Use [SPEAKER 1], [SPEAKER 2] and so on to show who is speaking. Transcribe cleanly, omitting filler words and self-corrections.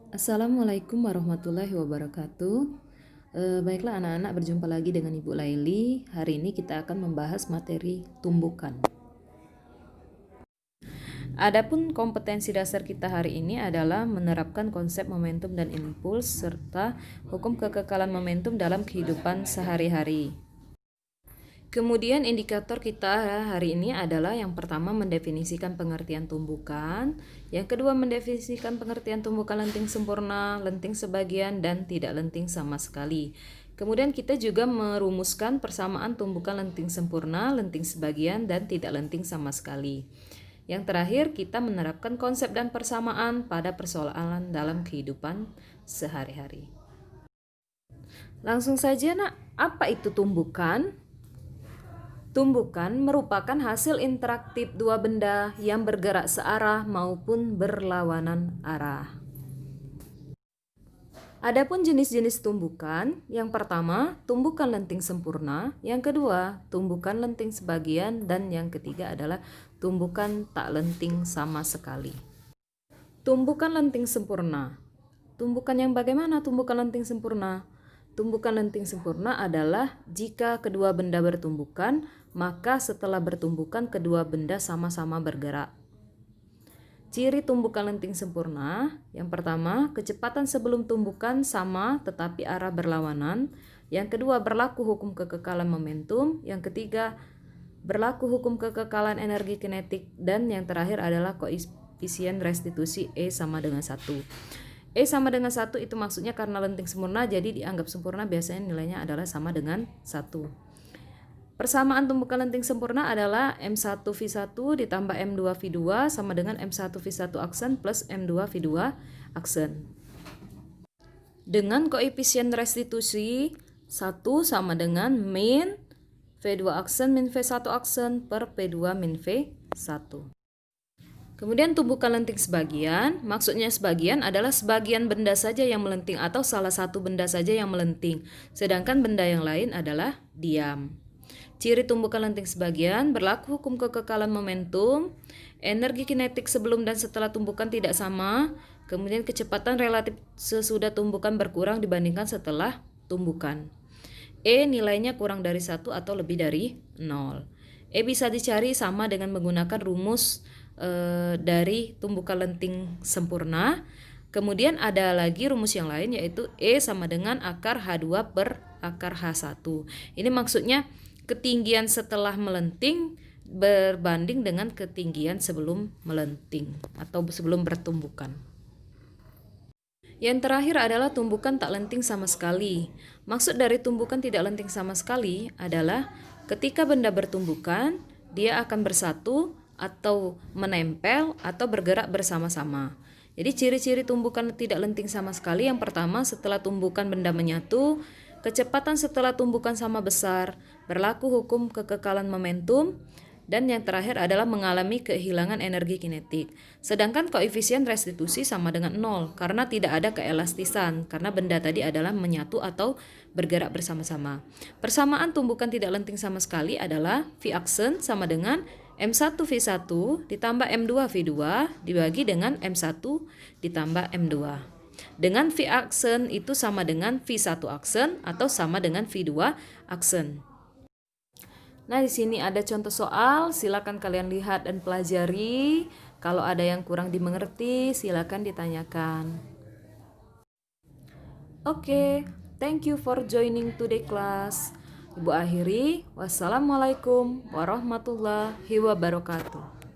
[SPEAKER 1] Assalamualaikum warahmatullahi wabarakatuh. Baiklah anak-anak, berjumpa lagi dengan Ibu Laili. Hari ini kita akan membahas materi tumbukan. Adapun kompetensi dasar kita hari ini adalah menerapkan konsep momentum dan impuls serta hukum kekekalan momentum dalam kehidupan sehari-hari. Kemudian indikator kita hari ini adalah yang pertama mendefinisikan pengertian tumbukan, yang kedua mendefinisikan pengertian tumbukan lenting sempurna, lenting sebagian, dan tidak lenting sama sekali. Kemudian kita juga merumuskan persamaan tumbukan lenting sempurna, lenting sebagian, dan tidak lenting sama sekali. Yang terakhir kita menerapkan konsep dan persamaan pada persoalan dalam kehidupan sehari-hari. Langsung saja nak, apa itu tumbukan? Tumbukan merupakan hasil interaktif dua benda yang bergerak searah maupun berlawanan arah. Adapun jenis-jenis tumbukan, yang pertama tumbukan lenting sempurna, yang kedua tumbukan lenting sebagian, dan yang ketiga adalah tumbukan tak lenting sama sekali. Tumbukan lenting sempurna. Tumbukan yang bagaimana tumbukan lenting sempurna? Tumbukan lenting sempurna adalah jika kedua benda bertumbukan, maka setelah bertumbukan kedua benda sama-sama bergerak. Ciri tumbukan lenting sempurna, yang pertama, kecepatan sebelum tumbukan sama tetapi arah berlawanan. Yang kedua, berlaku hukum kekekalan momentum. Yang ketiga, berlaku hukum kekekalan energi kinetik. Dan yang terakhir adalah koefisien restitusi E sama dengan 1. E sama dengan 1 itu maksudnya karena lenting sempurna, jadi dianggap sempurna biasanya nilainya adalah sama dengan 1. Persamaan tumbukan lenting sempurna adalah M1V1 ditambah M2V2 sama dengan M1V1 aksen plus M2V2 aksen. Dengan koefisien restitusi 1 sama dengan min V2 aksen min V1 aksen per P2 min V1. Kemudian tumbukan lenting sebagian, maksudnya sebagian adalah sebagian benda saja yang melenting atau salah satu benda saja yang melenting, sedangkan benda yang lain adalah diam. Ciri tumbukan lenting sebagian, berlaku hukum kekekalan momentum, energi kinetik sebelum dan setelah tumbukan tidak sama, kemudian kecepatan relatif sesudah tumbukan berkurang dibandingkan setelah tumbukan. E nilainya kurang dari 1 atau lebih dari 0. E bisa dicari sama dengan menggunakan rumus dari tumbukan lenting sempurna. Kemudian ada lagi rumus yang lain, yaitu E sama dengan akar H2 per akar H1. Ini maksudnya ketinggian setelah melenting berbanding dengan ketinggian sebelum melenting atau sebelum bertumbukan. Yang terakhir adalah tumbukan tak lenting sama sekali. Maksud dari tumbukan tidak lenting sama sekali adalah ketika benda bertumbukan, dia akan bersatu atau menempel atau bergerak bersama-sama. Jadi ciri-ciri tumbukan tidak lenting sama sekali, yang pertama setelah tumbukan benda menyatu, kecepatan setelah tumbukan sama besar, berlaku hukum kekekalan momentum, dan yang terakhir adalah mengalami kehilangan energi kinetik. Sedangkan koefisien restitusi sama dengan 0 karena tidak ada keelastisan, karena benda tadi adalah menyatu atau bergerak bersama-sama. Persamaan tumbukan tidak lenting sama sekali adalah V aksen sama dengan M1V1 ditambah M2V2 dibagi dengan M1 ditambah M2. Dengan V aksen itu sama dengan V1 aksen atau sama dengan V2 aksen. Nah, di sini ada contoh soal, silakan kalian lihat dan pelajari. Kalau ada yang kurang dimengerti, silakan ditanyakan. Oke, thank you for joining today class. Ibu akhiri, wassalamualaikum warahmatullahi wabarakatuh.